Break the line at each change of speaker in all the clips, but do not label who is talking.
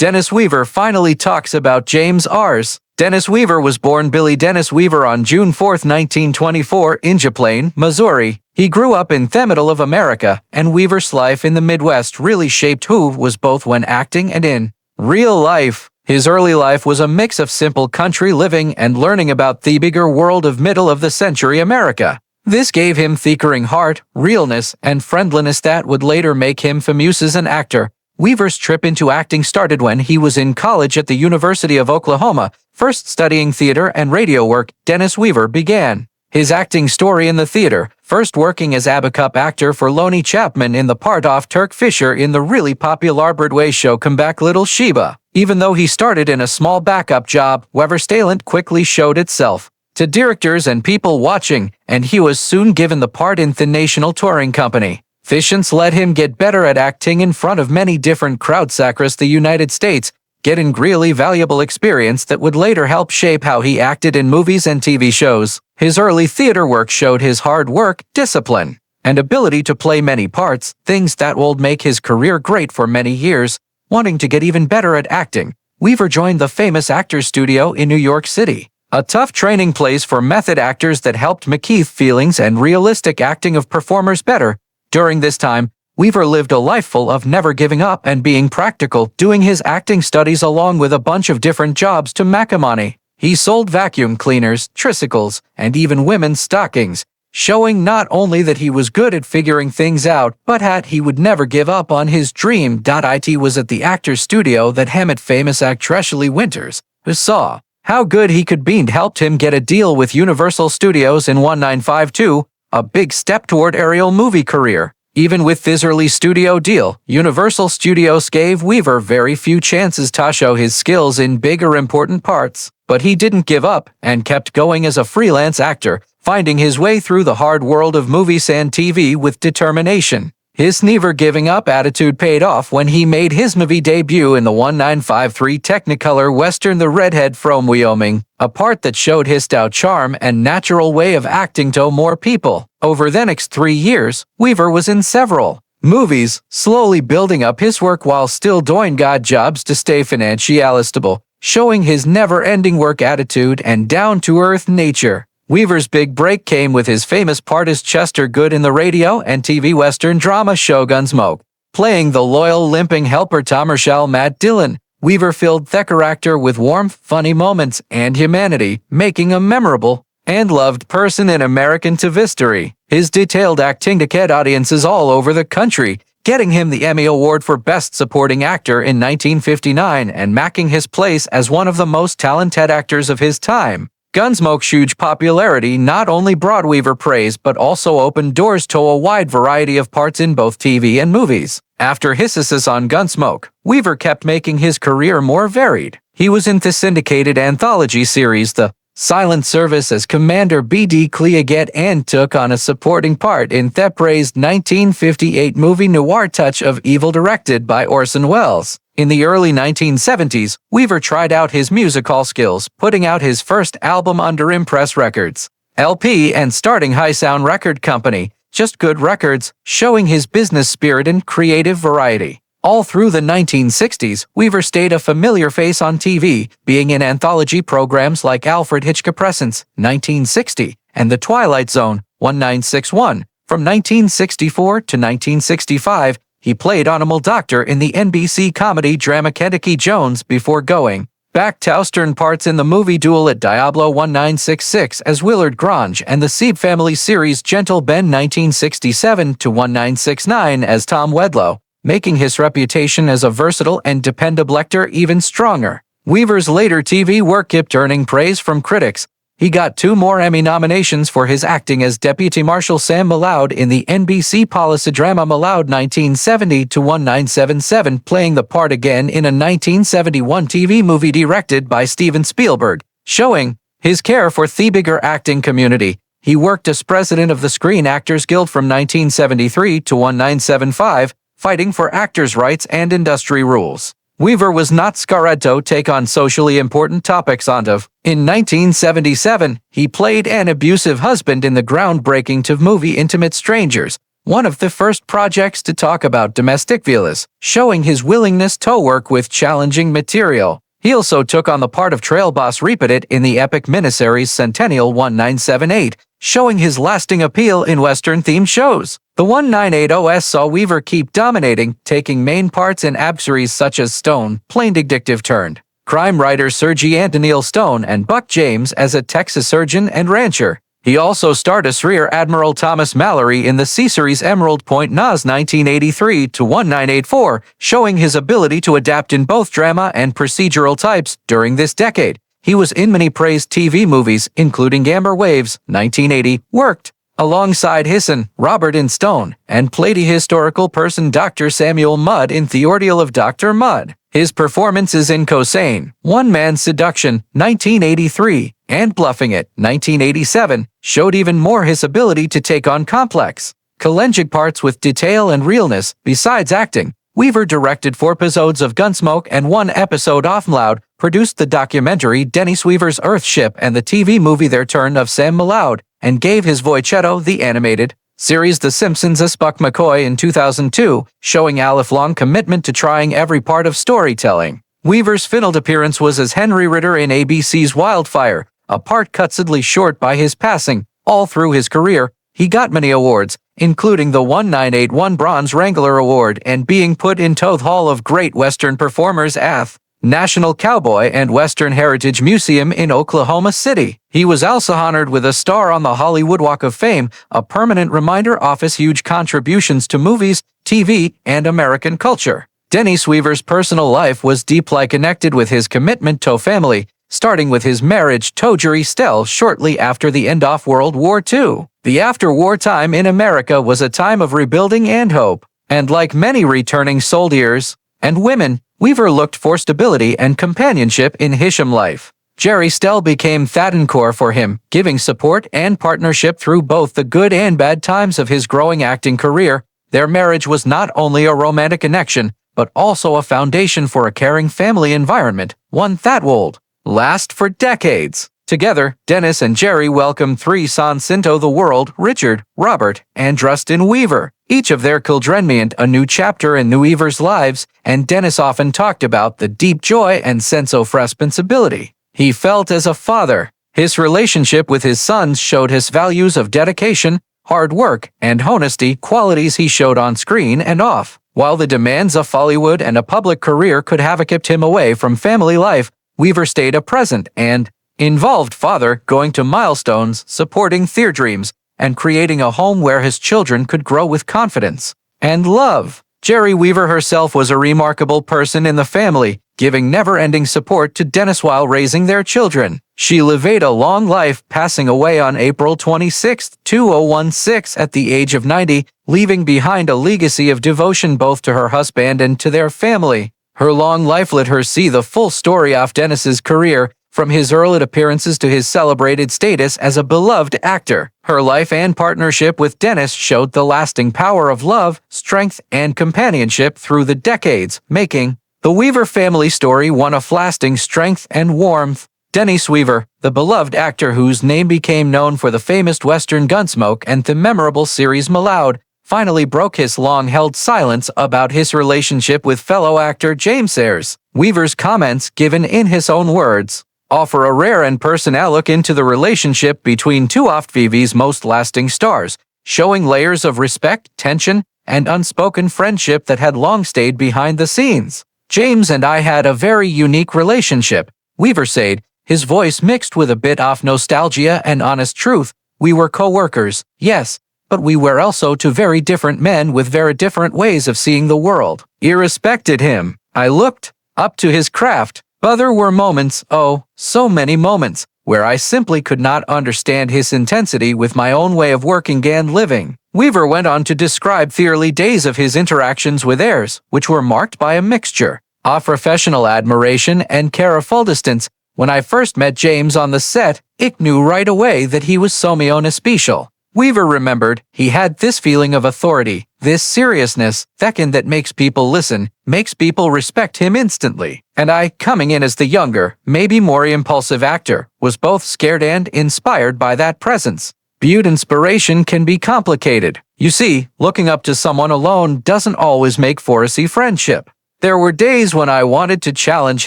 Dennis Weaver finally talks about James Arness. Dennis Weaver was born Billy Dennis Weaver on June 4, 1924, in Chaplain, Missouri. He grew up in the middle of America, and Weaver's life in the Midwest really shaped who was both when acting and in real life. His early life was a mix of simple country living and learning about the bigger world of middle-of-the-century America. This gave him thickering heart, realness, and friendliness that would later make him famous as an actor. Weaver's trip into acting started when he was in college at the University of Oklahoma. First studying theater and radio work, Dennis Weaver began his acting story in the theater, first working as a backup actor for Lonnie Chapman in the part of Turk Fisher in the really popular Broadway show Come Back Little Sheba. Even though he started in a small backup job, Weaver's talent quickly showed itself to directors and people watching, and he was soon given the part in the national touring company. Patience let him get better at acting in front of many different crowds across the United States, getting really valuable experience that would later help shape how he acted in movies and TV shows. His early theater work showed his hard work, discipline, and ability to play many parts, things that would make his career great for many years. Wanting to get even better at acting, Weaver joined the famous Actors Studio in New York City, a tough training place for method actors that helped make feelings and realistic acting of performers better. During this time, Weaver lived a life full of never giving up and being practical, doing his acting studies along with a bunch of different jobs to make money. He sold vacuum cleaners, tricycles, and even women's stockings, showing not only that he was good at figuring things out, but that he would never give up on his dream. It was at the Actors Studio that he met famous actress Shelley Winters, who saw how good he could be and helped him get a deal with Universal Studios in 1952, a big step toward aerial movie career. Even with this early studio deal, Universal Studios gave Weaver very few chances to show his skills in big or important parts, but he didn't give up and kept going as a freelance actor, finding his way through the hard world of movies and TV with determination. His never giving up attitude paid off when he made his movie debut in the 1953 Technicolor Western The Redhead from Wyoming, a part that showed his stout charm and natural way of acting to more people. Over the next 3 years, Weaver was in several movies, slowly building up his work while still doing good jobs to stay financially stable, showing his never-ending work attitude and down-to-earth nature. Weaver's big break came with his famous part as Chester Good in the radio and TV Western drama show Gunsmoke. Playing the loyal limping helper to Marshal Matt Dillon, Weaver filled the character with warmth, funny moments, and humanity, making a memorable and loved person in American history. His detailed acting to get audiences all over the country, getting him the Emmy Award for Best Supporting Actor in 1959 and making his place as one of the most talented actors of his time. Gunsmoke's huge popularity not only brought Weaver praise but also opened doors to a wide variety of parts in both TV and movies. After his success on Gunsmoke, Weaver kept making his career more varied. He was in the syndicated anthology series The Silent Service as Commander B.D. Cleaget and took on a supporting part in the praised 1958 movie Noir Touch of Evil directed by Orson Welles. In the early 1970s, Weaver tried out his musical skills, putting out his first album under Impress Records LP and starting High Sound Record Company, Just Good Records, showing his business spirit and creative variety. All through the 1960s, Weaver stayed a familiar face on TV, being in anthology programs like Alfred Hitchcock Presents, 1960, and The Twilight Zone, 1961. From 1964 to 1965, he played Animal Doctor in the NBC comedy drama Kentucky Jones before going back to Western parts in the movie Duel at Diablo 1966 as Willard Grange and the Seeb Family series Gentle Ben 1967 to 1969 as Tom Wedlow, making his reputation as a versatile and dependable actor even stronger. Weaver's later TV work kept earning praise from critics. He got 2 more Emmy nominations for his acting as Deputy Marshal Sam McCloud in the NBC policy drama McCloud 1970 to 1977, playing the part again in a 1971 TV movie directed by Steven Spielberg, showing his care for the bigger acting community. He worked as president of the Screen Actors Guild from 1973 to 1975, fighting for actors' rights and industry rules. Weaver was not scared to take on socially important topics in 1977, he played an abusive husband in the groundbreaking TV movie Intimate Strangers, one of the first projects to talk about domestic violence, showing his willingness to work with challenging material. He also took on the part of trail boss Repeat in the epic miniseries Centennial 1978, showing his lasting appeal in Western-themed shows. The 1980s saw Weaver keep dominating, taking main parts in series such as Stone, Plain Detective Turned, crime writer Sergei Antonil Stone and Buck James as a Texas surgeon and rancher. He also starred as Rear Admiral Thomas Mallory in the C-Series Emerald Point NAS 1983 to 1984, showing his ability to adapt in both drama and procedural types during this decade. He was in many praised TV movies, including Amber Waves, 1980, worked alongside Hisson, Robert in Stone, and played a historical person Dr. Samuel Mudd in The Ordeal of Dr. Mudd. His performances in Cosane, One Man's Seduction, 1983, and Bluffing It, 1987, showed even more his ability to take on complex, challenging parts with detail and realness. Besides acting, Weaver directed 4 episodes of Gunsmoke and 1 episode of McCloud, produced the documentary Dennis Weaver's Earthship and the TV movie Their Turn of Sam McCloud, and gave his voicetto the animated series The Simpsons as Buck McCoy in 2002, showing a lifelong commitment to trying every part of storytelling. Weaver's final appearance was as Henry Ritter in ABC's Wildfire, a part cut sadly short by his passing. All through his career, he got many awards, including the 1981 Bronze Wrangler Award and being put in Toth Hall of Great Western Performers at National Cowboy and Western Heritage Museum in Oklahoma City. He was also honored with a star on the Hollywood Walk of Fame, a permanent reminder of his huge contributions to movies, TV, and American culture. Dennis Weaver's personal life was deeply connected with his commitment to family, starting with his marriage to Jerry Stell shortly after the end of World War II. The after-war time in America was a time of rebuilding and hope, and like many returning soldiers and women, Weaver looked for stability and companionship in his life. Jerry Stell became Thatencore for him, giving support and partnership through both the good and bad times of his growing acting career. Their marriage was not only a romantic connection, but also a foundation for a caring family environment, one that would last for decades. Together, Dennis and Jerry welcomed 3 sons into the world: Richard, Robert, and Justin Weaver. Each of their children meant a new chapter in Weaver's lives, and Dennis often talked about the deep joy and sense of responsibility he felt as a father. His relationship with his sons showed his values of dedication, hard work, and honesty, qualities he showed on screen and off. While the demands of Hollywood and a public career could have kept him away from family life, Weaver stayed a present and involved father, going to milestones, supporting their dreams, and creating a home where his children could grow with confidence and love. Jerry Weaver herself was a remarkable person in the family, giving never-ending support to Dennis while raising their children. She lived a long life, passing away on April 26, 2016 at the age of 90, leaving behind a legacy of devotion both to her husband and to their family. Her long life let her see the full story of Dennis's career, from his early appearances to his celebrated status as a beloved actor. Her life and partnership with Dennis showed the lasting power of love, strength, and companionship through the decades, making the Weaver family story one of lasting strength and warmth. Dennis Weaver, the beloved actor whose name became known for the famous Western Gunsmoke and the memorable series McCloud, finally broke his long-held silence about his relationship with fellow actor James Arness. Weaver's comments, given in his own words, offer a rare and personal look into the relationship between two of TV's most lasting stars, showing layers of respect, tension, and unspoken friendship that had long stayed behind the scenes. James and I had a very unique relationship, Weaver said, his voice mixed with a bit of nostalgia and honest truth. We were co-workers, yes, but we were also two very different men with very different ways of seeing the world. I respected him. I looked up to his craft. But there were moments, oh, so many moments, where I simply could not understand his intensity with my own way of working and living. Weaver went on to describe the early days of his interactions with Arness, which were marked by a mixture of professional admiration and careful distance. When I first met James on the set, I knew right away that he was so special. Weaver remembered, he had this feeling of authority, this seriousness, that makes people listen, makes people respect him instantly. And I, coming in as the younger, maybe more impulsive actor, was both scared and inspired by that presence. Viewed inspiration can be complicated. You see, looking up to someone alone doesn't always make for a friendship. There were days when I wanted to challenge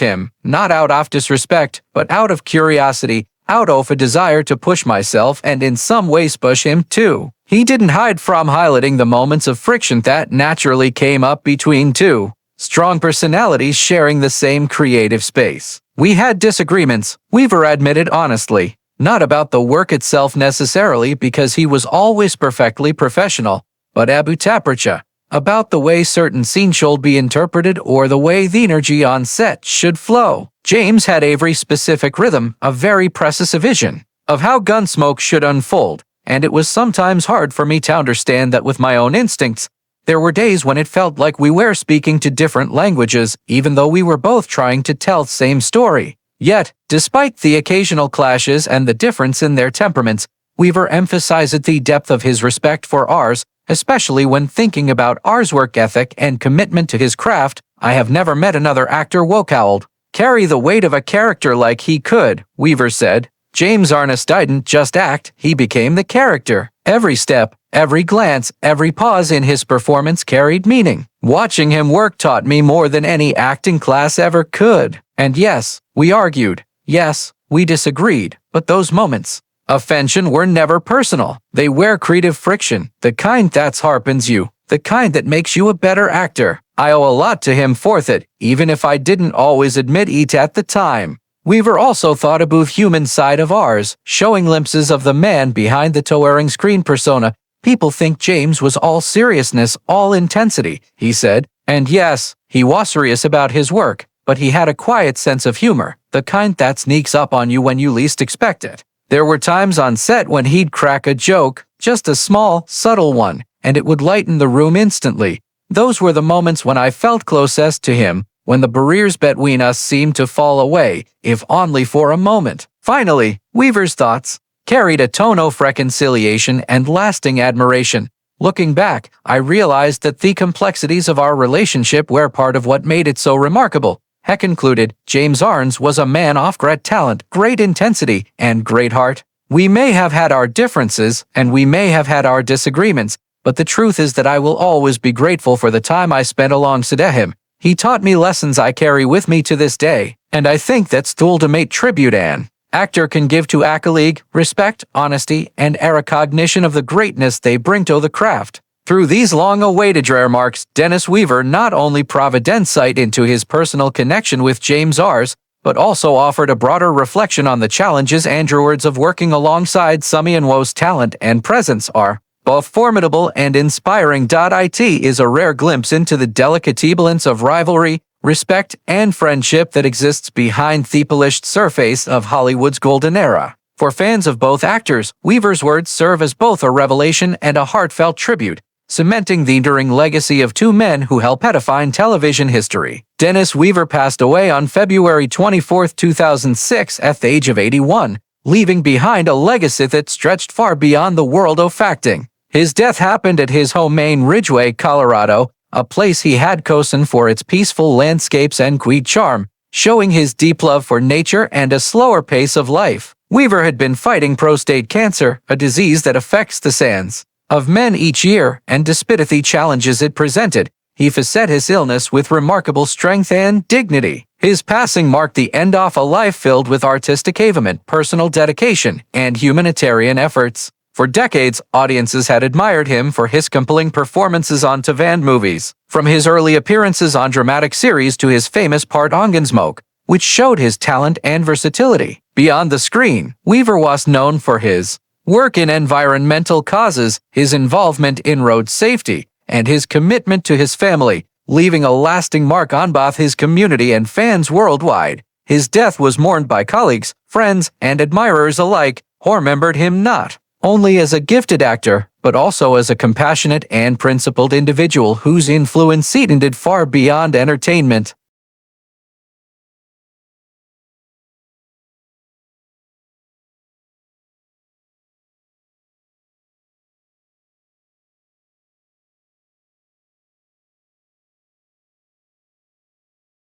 him, not out of disrespect, but out of curiosity, out of a desire to push myself and in some ways push him too. He didn't hide from highlighting the moments of friction that naturally came up between two strong personalities sharing the same creative space. We had disagreements, Weaver admitted honestly. Not about the work itself necessarily because he was always perfectly professional, but about the way certain scenes should be interpreted or the way the energy on set should flow. James had a very specific rhythm, a very precise vision of how Gunsmoke should unfold, and it was sometimes hard for me to understand that with my own instincts. There were days when it felt like we were speaking to different languages, even though we were both trying to tell the same story. Yet, despite the occasional clashes and the difference in their temperaments, Weaver emphasized the depth of his respect for ours, especially when thinking about ours work ethic and commitment to his craft. I have never met another actor who carry the weight of a character like he could, Weaver said. James Arness didn't just act, he became the character. Every step, every glance, every pause in his performance carried meaning. Watching him work taught me more than any acting class ever could. And yes, we argued. Yes, we disagreed. But those moments of tension were never personal. They were creative friction, the kind that sharpens you, the kind that makes you a better actor. I owe a lot to him for it, even if I didn't always admit it at the time. Weaver also thought about the human side of ours, showing glimpses of the man behind the towering screen persona. People think James was all seriousness, all intensity, he said. And yes, he was serious about his work, but he had a quiet sense of humor, the kind that sneaks up on you when you least expect it. There were times on set when he'd crack a joke, just a small, subtle one, and it would lighten the room instantly. Those were the moments when I felt closest to him, when the barriers between us seemed to fall away, if only for a moment. Finally, Weaver's thoughts carried a tone of reconciliation and lasting admiration. Looking back, I realized that the complexities of our relationship were part of what made it so remarkable. He concluded, James Arness was a man of great talent, great intensity, and great heart. We may have had our differences, and we may have had our disagreements, but the truth is that I will always be grateful for the time I spent alongside him. He taught me lessons I carry with me to this day, and I think that's the ultimate tribute an actor can give to a colleague: respect, honesty, and a recognition of the greatness they bring to the craft. Through these long-awaited remarks, Dennis Weaver not only provided insight into his personal connection with James Arness, but also offered a broader reflection on the challenges and rewards of working alongside someone whose talent and presence are both formidable and inspiring. It is a rare glimpse into the delicate balance of rivalry, respect, and friendship that exists behind the polished surface of Hollywood's golden era. For fans of both actors, Weaver's words serve as both a revelation and a heartfelt tribute, cementing the enduring legacy of two men who helped define television history. Dennis Weaver passed away on February 24, 2006 at the age of 81, leaving behind a legacy that stretched far beyond the world of acting. His death happened at his home in Ridgway, Colorado, a place he had chosen for its peaceful landscapes and quiet charm, showing his deep love for nature and a slower pace of life. Weaver had been fighting prostate cancer, a disease that affects the sands of men each year, and despite the challenges it presented, he faced his illness with remarkable strength and dignity. His passing marked the end of a life filled with artistic achievement, personal dedication, and humanitarian efforts. For decades, audiences had admired him for his compelling performances on TV movies, from his early appearances on dramatic series to his famous part on Gunsmoke, which showed his talent and versatility. Beyond the screen, Weaver was known for his work in environmental causes, his involvement in road safety, and his commitment to his family, leaving a lasting mark on both his community and fans worldwide. His death was mourned by colleagues, friends, and admirers alike, who remembered him not only as a gifted actor, but also as a compassionate and principled individual whose influence extended far beyond entertainment.